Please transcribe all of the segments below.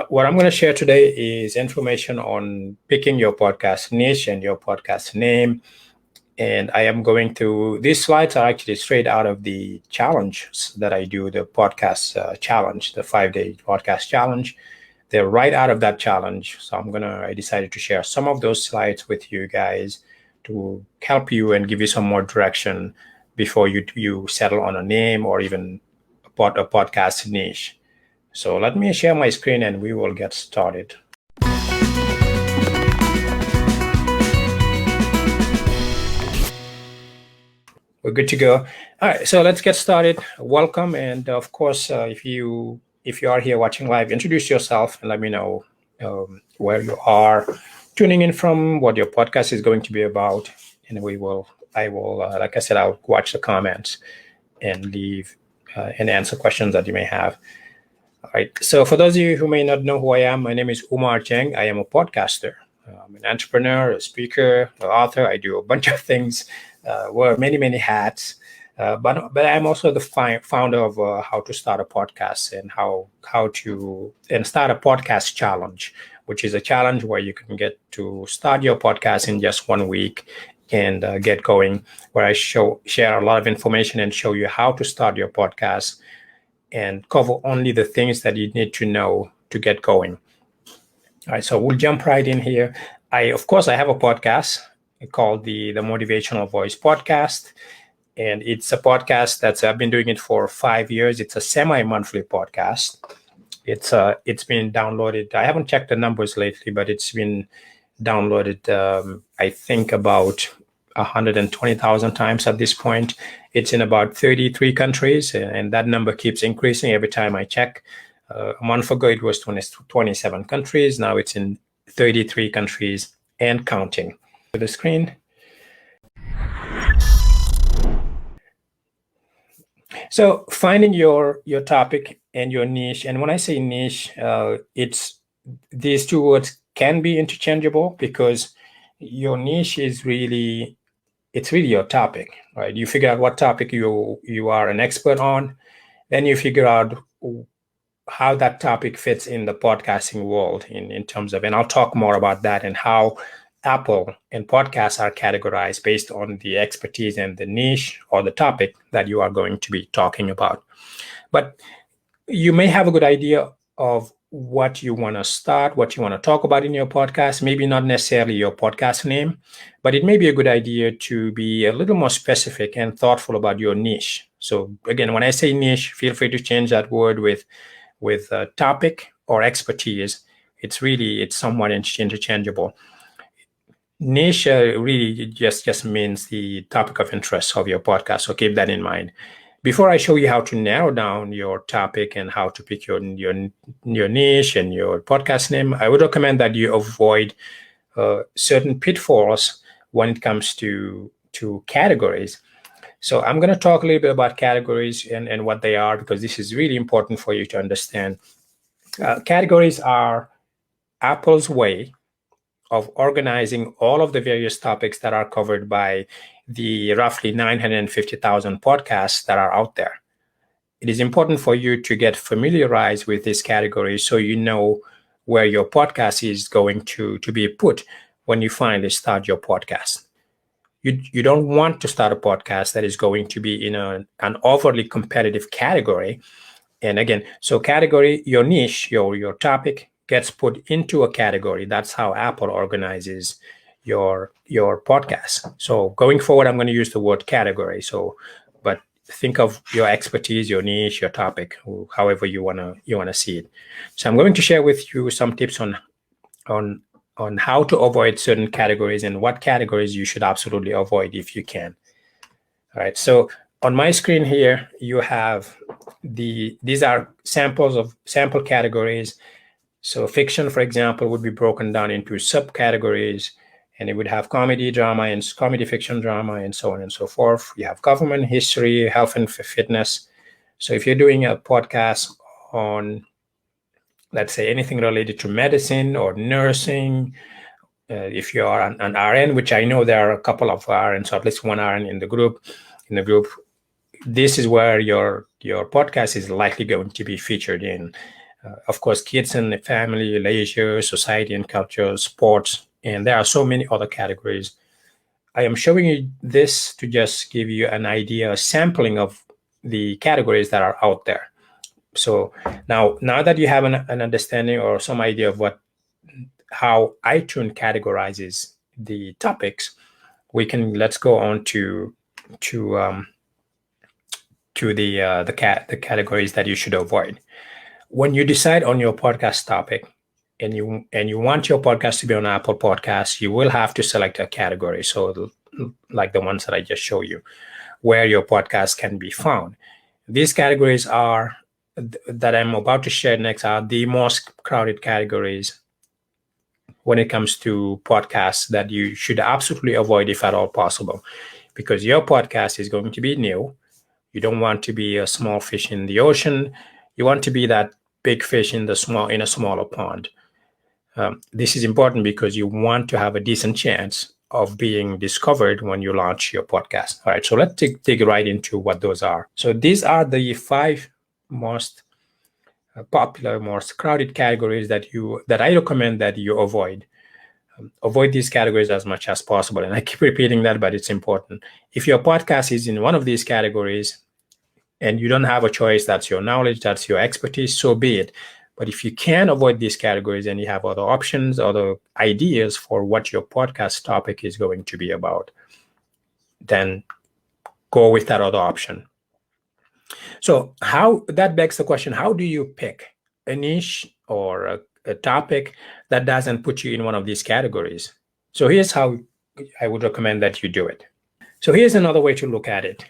What I'm going to share today is information on picking your podcast niche and your podcast name. And I am going to, these slides are actually straight out of the challenge that I do, the podcast challenge, the 5-day podcast challenge. They're right out of that challenge. So I decided to share some of those slides with you guys to help you and give you some more direction before you settle on a name or even a podcast niche. So let me share my screen and we will get started. We're good to go. All right, so let's get started. Welcome, and of course, if you are here watching live, introduce yourself and let me know where you are tuning in from, what your podcast is going to be about, and I will, like I said, I'll watch the comments and leave and answer questions that you may have. All right. So for those of you who may not know who I am, my name is Umar Cheng. I am a podcaster. I'm an entrepreneur, a speaker, an author. I do a bunch of things, wear many hats. But I'm also the founder of How to Start a Podcast and how to start a podcast challenge, which is a challenge where you can get to start your podcast in just 1 week and get going, where I share a lot of information and show you how to start your podcast and cover only the things that you need to know to get going. All right, so we'll jump right in here. Of course, I have a podcast called the Motivational Voice Podcast, and it's a podcast I've been doing it for 5 years. It's a semi-monthly podcast. It's been downloaded. I haven't checked the numbers lately, but it's been downloaded, I think about 120,000 times at this point. It's in about 33 countries, and that number keeps increasing every time I check. A month ago, it was 27 countries. Now it's in 33 countries and counting. To the screen. So finding your topic and your niche, and when I say niche, it's these two words can be interchangeable because your niche is really your topic, right? You figure out what topic you are an expert on, then you figure out how that topic fits in the podcasting world in terms of, and I'll talk more about that and how Apple and podcasts are categorized based on the expertise and the niche or the topic that you are going to be talking about. But you may have a good idea of what you want to start, what you want to talk about in your podcast, maybe not necessarily your podcast name, but it may be a good idea to be a little more specific and thoughtful about your niche. So again, when I say niche, feel free to change that word with topic or expertise. It's somewhat interchangeable. Niche really just means the topic of interest of your podcast. So keep that in mind. Before I show you how to narrow down your topic and how to pick your niche and your podcast name, I would recommend that you avoid certain pitfalls when it comes to categories. So I'm going to talk a little bit about categories and what they are, because this is really important for you to understand. Categories are Apple's way of organizing all of the various topics that are covered by the roughly 950,000 podcasts that are out there. It is important for you to get familiarized with these categories so you know where your podcast is going to be put when you finally start your podcast. You don't want to start a podcast that is going to be in an overly competitive category. And again, so category, your niche, your topic gets put into a category. That's how Apple organizes your podcast. So going forward, I'm going to use the word category. So, but think of your expertise, your niche, your topic, however you wanna see it. So I'm going to share with you some tips on how to avoid certain categories and what categories you should absolutely avoid if you can. All right. So on my screen here, you have these are sample categories. So fiction, for example, would be broken down into subcategories, and it would have comedy, drama, and comedy, fiction, drama, and so on and so forth. You have government, history, health and fitness. So if you're doing a podcast on, let's say, anything related to medicine or nursing, if you are an RN, which I know there are a couple of RNs, so at least one RN in the group, this is where your podcast is likely going to be featured in. Of course, kids and family, leisure, society and culture, sports, and there are so many other categories. I am showing you this to just give you an idea, a sampling of the categories that are out there. So now that you have an understanding or some idea of how iTunes categorizes the topics, let's go on to the categories that you should avoid. When you decide on your podcast topic and you want your podcast to be on Apple Podcasts, you will have to select a category. So like the ones that I just showed you, where your podcast can be found. These categories are that I'm about to share next are the most crowded categories when it comes to podcasts that you should absolutely avoid if at all possible, because your podcast is going to be new. You don't want to be a small fish in the ocean. You want to be that big fish in a smaller pond. This is important because you want to have a decent chance of being discovered when you launch your podcast. All right, so let's dig right into what those are. So these are the 5 most popular, most crowded categories that I recommend that you avoid. Avoid these categories as much as possible. And I keep repeating that, but it's important. If your podcast is in one of these categories and you don't have a choice, that's your knowledge, that's your expertise, so be it. But if you can avoid these categories and you have other options, other ideas for what your podcast topic is going to be about, then go with that other option. So that begs the question, how do you pick a niche or a topic that doesn't put you in one of these categories? So here's how I would recommend that you do it. So here's another way to look at it.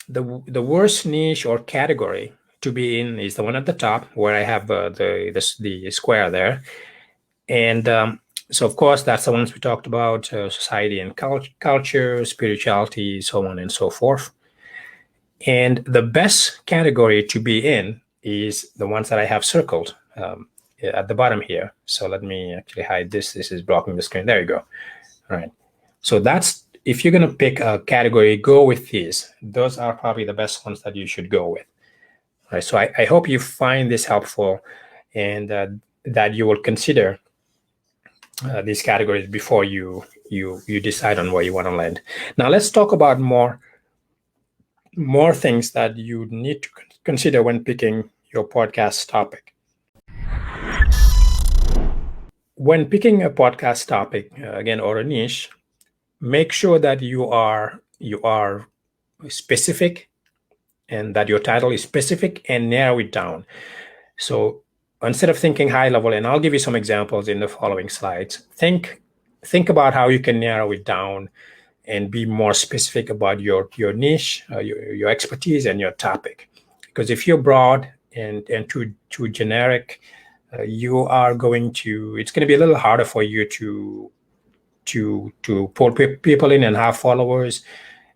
The worst niche or category to be in is the one at the top where I have the square there. And so, of course, that's the ones we talked about, society and culture, spirituality, so on and so forth. And the best category to be in is the ones that I have circled at the bottom here. So let me actually hide this. This is blocking the screen. There you go. All right. So if you're going to pick a category, go with these. Those are probably the best ones that you should go with. All right. So I hope you find this helpful and that you will consider these categories before you decide on where you want to land. Now let's talk about more things that you need to consider when picking your podcast topic. When picking a podcast topic, again, or a niche, make sure that you are specific and that your title is specific, and narrow it down. So instead of thinking high level, and I'll give you some examples in the following slides, think about how you can narrow it down and be more specific about your niche, your expertise, and your topic. Because if you're broad and too generic, it's going to be a little harder for you to pull people in and have followers.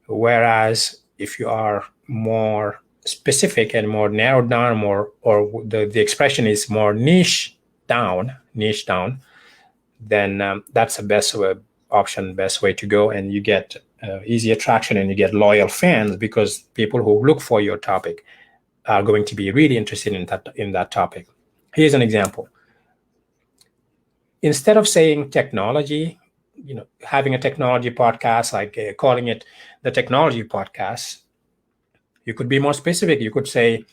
Whereas if you are more specific and more narrowed down, or the expression is more niche down, then that's the best option, best way to go, and you get easy attraction and you get loyal fans, because people who look for your topic are going to be really interested in that topic. Here's an example. Instead of saying technology, having a technology podcast, like calling it the technology podcast, you could be more specific. You could say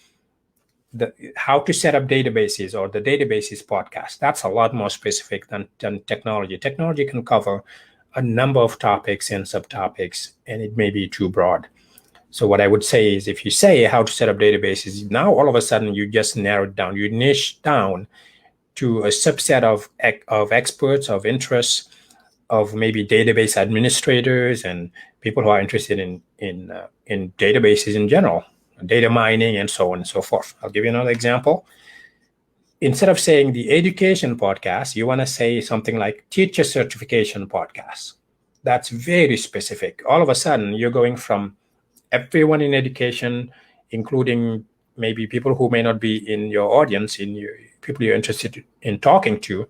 how to set up databases, or the databases podcast. That's a lot more specific than technology. Technology can cover a number of topics and subtopics, and it may be too broad. So what I would say is, if you say how to set up databases, now all of a sudden you just narrowed down, you niche down to a subset of experts, of interests, of maybe database administrators and people who are interested in databases in general, data mining, and so on and so forth. I'll give you another example. Instead of saying the education podcast, you want to say something like teacher certification podcast. That's very specific. All of a sudden, you're going from everyone in education, including maybe people who may not be in your audience, people you're interested in talking to.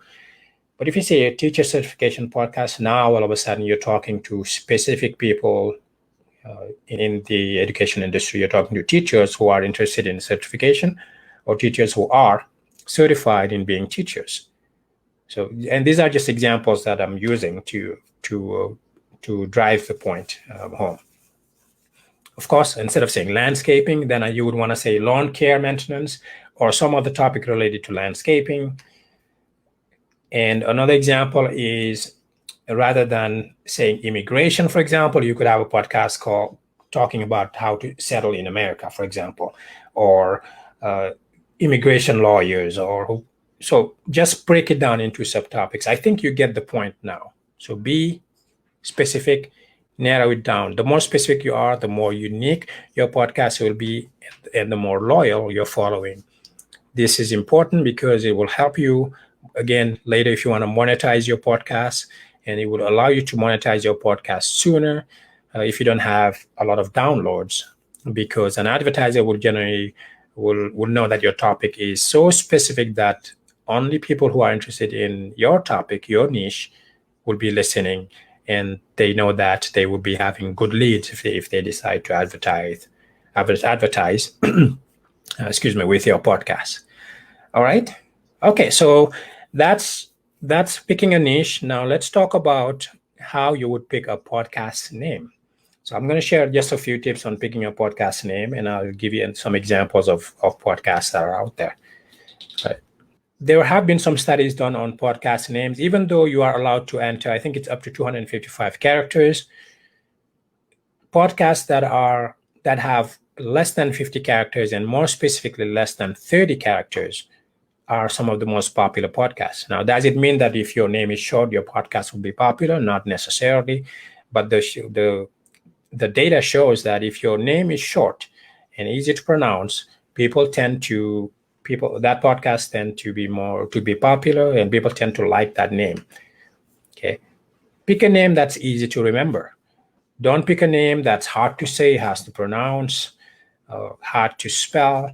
But if you say a teacher certification podcast, now all of a sudden you're talking to specific people in the education industry. You're talking to teachers who are interested in certification, or teachers who are certified in being teachers. So, and these are just examples that I'm using to drive the point home. Of course, instead of saying landscaping, then you would want to say lawn care maintenance or some other topic related to landscaping. And another example is, rather than saying immigration, for example, you could have a podcast called talking about how to settle in America, for example, or immigration lawyers, or so just break it down into subtopics. I think you get the point now. So be specific, narrow it down. The more specific you are, the more unique your podcast will be, and the more loyal your following. This is important because it will help you, again, later if you want to monetize your podcast, and it will allow you to monetize your podcast sooner if you don't have a lot of downloads, because an advertiser will generally will know that your topic is so specific that only people who are interested in your topic, your niche, will be listening, and they know that they will be having good leads if they decide to advertise excuse me, with your podcast. All right. Okay, so that's picking a niche. Now let's talk about how you would pick a podcast name. So I'm going to share just a few tips on picking a podcast name, and I'll give you some examples of podcasts that are out there. Right. There have been some studies done on podcast names. Even though you are allowed to enter, I think it's up to 255 characters, podcasts that have less than 50 characters, and more specifically less than 30 characters, are some of the most popular podcasts. Now, does it mean that if your name is short, your podcast will be popular? Not necessarily, but the data shows that if your name is short and easy to pronounce, that podcast tend to be popular, and people tend to like that name. Okay, pick a name that's easy to remember. Don't pick a name that's hard to say, hard to pronounce, hard to spell.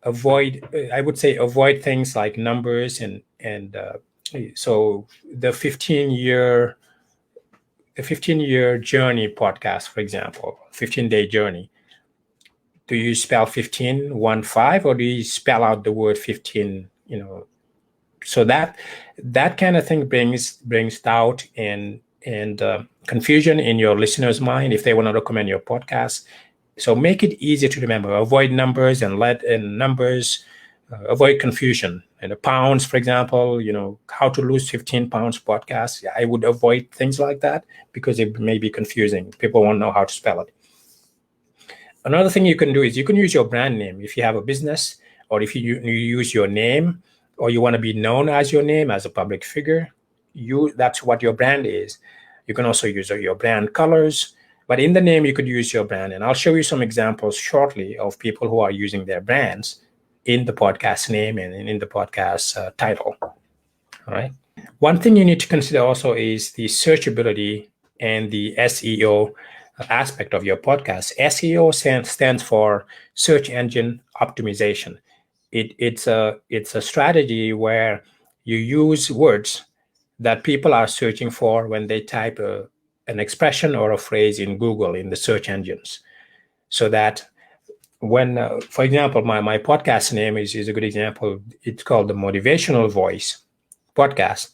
Avoid things like numbers and so the 15-year journey podcast, for example, 15-day journey. Do you spell 15 1-5, or do you spell out the word 15? So that kind of thing brings doubt and confusion in your listeners' mind if they want to recommend your podcast. So make it easy to remember. Avoid numbers and numbers. Avoid confusion. And the pounds, for example, how to lose 15 pounds podcast. I would avoid things like that because it may be confusing. People won't know how to spell it. Another thing you can do is you can use your brand name. If you have a business, or if you use your name, or you want to be known as your name as a public figure, that's what your brand is. You can also use your brand colors. But in the name, you could use your brand. And I'll show you some examples shortly of people who are using their brands in the podcast name and in the podcast title. All right. One thing you need to consider also is the searchability and the SEO aspect of your podcast. SEO stands for search engine optimization. It's a strategy where you use words that people are searching for when they type an expression or a phrase in Google, in the search engines, so that when, for example, my podcast name is a good example. It's called the Motivational Voice Podcast.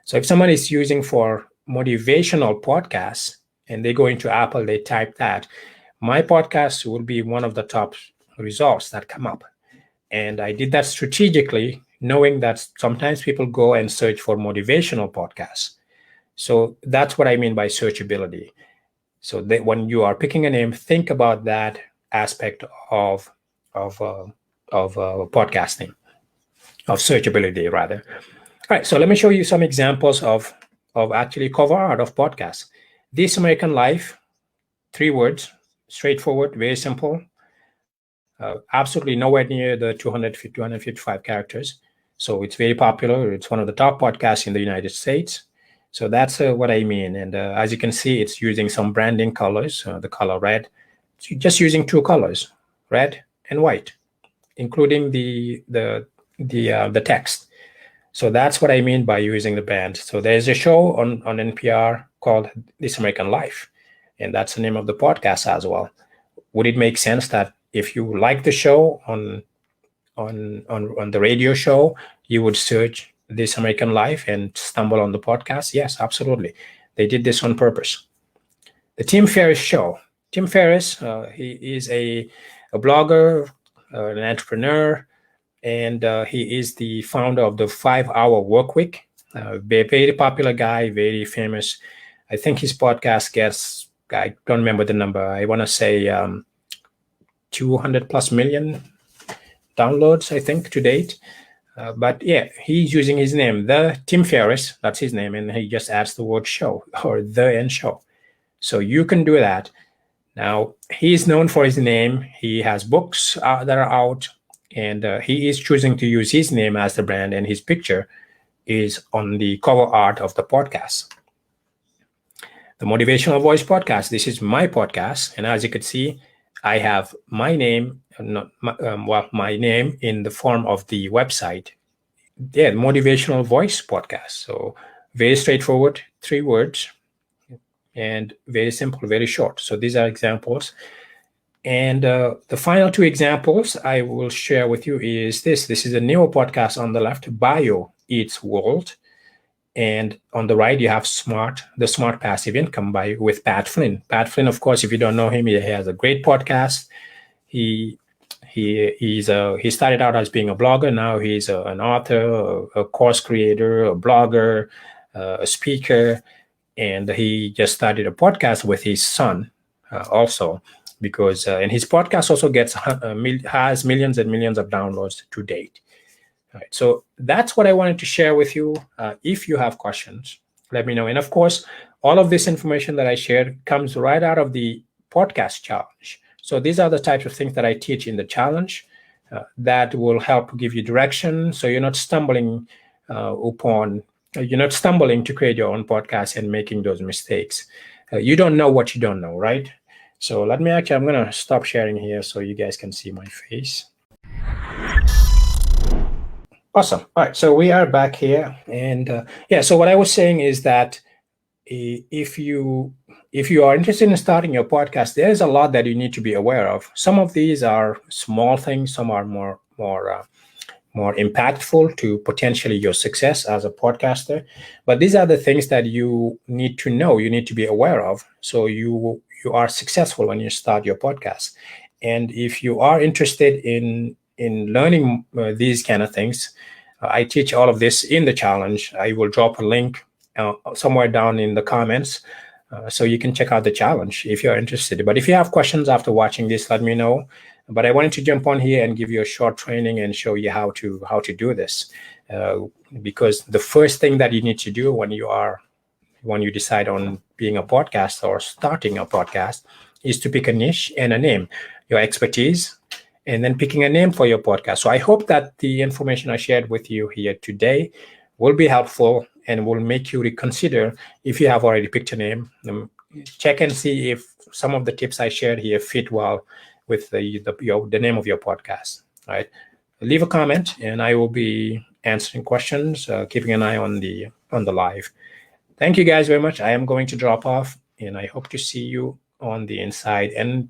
So if someone is using for motivational podcasts and they go into Apple, they type that, my podcast will be one of the top results that come up. And I did that strategically, knowing that sometimes people go and search for motivational podcasts. So that's what I mean by searchability. So that when you are picking a name, think about that aspect of podcasting, of searchability rather. All right, so let me show you some examples of actually cover art of podcasts. This American Life, 3 words, straightforward, very simple. Absolutely nowhere near the 255 characters. So it's very popular. It's one of the top podcasts in the United States. So that's what I mean. And as you can see, it's using some branding colors, the color red. So just using 2 colors, red and white, including the text. So that's what I mean by using the brand. So there's a show on NPR called This American Life, and that's the name of the podcast as well. Would it make sense that if you like the show on on the radio show, you would search This American Life and stumble on the podcast. Yes, absolutely. They did this on purpose. The Tim Ferriss Show. Tim Ferriss, he is a blogger, an entrepreneur, and he is the founder of the 5-Hour Workweek. Very popular guy, very famous. I think his podcast gets, I don't remember the number. I want to say 200 plus million downloads, I think, to date. But yeah, he's using his name, the Tim Ferriss, that's his name, and he just adds the word show or the and show. So you can do that. Now, he's known for his name. He has books that are out, and he is choosing to use his name as the brand, and his picture is on the cover art of the podcast. The Motivational Voice Podcast. This is my podcast, and as you could see, I have my name, my name in the form of the website. Yeah, Motivational Voice Podcast. So very straightforward, 3 words, and very simple, very short. So these are examples. And the final 2 examples I will share with you is this. This is a newer podcast on the left, Bio Eats World. And on the right, you have The Smart Passive Income with Pat Flynn. Pat Flynn, of course, if you don't know him, he has a great podcast. He started out as being a blogger. Now he's an author, a course creator, a blogger, a speaker, and he just started a podcast with his son also, because and his podcast also has millions and millions of downloads to date. All right, so that's what I wanted to share with you. If you have questions, let me know. And of course, all of this information that I shared comes right out of the podcast challenge. So these are the types of things that I teach in the challenge that will help give you direction. So you're not stumbling to create your own podcast and making those mistakes. You don't know what you don't know, right? So I'm going to stop sharing here so you guys can see my face. Awesome. All right, so we are back here, and so what I was saying is that if you are interested in starting your podcast, there's a lot that you need to be aware of. Some of these are small things, some are more impactful to potentially your success as a podcaster. But these are the things that you need to know, you need to be aware of, so you are successful when you start your podcast. And if you are interested in learning these kind of things, I teach all of this in the challenge. I will drop a link somewhere down in the comments so you can check out the challenge if you're interested. But if you have questions after watching this, let me know. But I wanted to jump on here and give you a short training and show you how to do this, because the first thing that you need to do when you decide on being a podcaster or starting a podcast is to pick a niche and a name, your expertise, and then picking a name for your podcast. So I hope that the information I shared with you here today will be helpful and will make you reconsider if you have already picked a name. Check and see if some of the tips I shared here fit well with the name of your podcast. All right. Leave a comment and I will be answering questions, keeping an eye on the live. Thank you guys very much. I am going to drop off and I hope to see you on the inside. And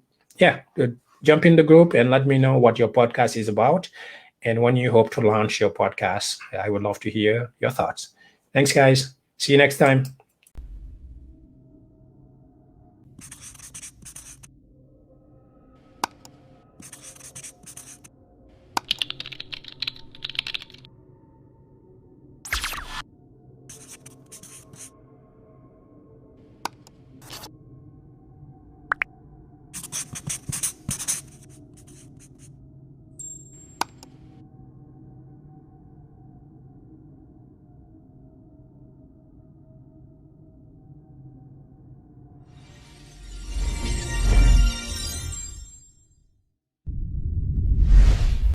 jump in the group and let me know what your podcast is about and when you hope to launch your podcast. I would love to hear your thoughts. Thanks, guys. See you next time.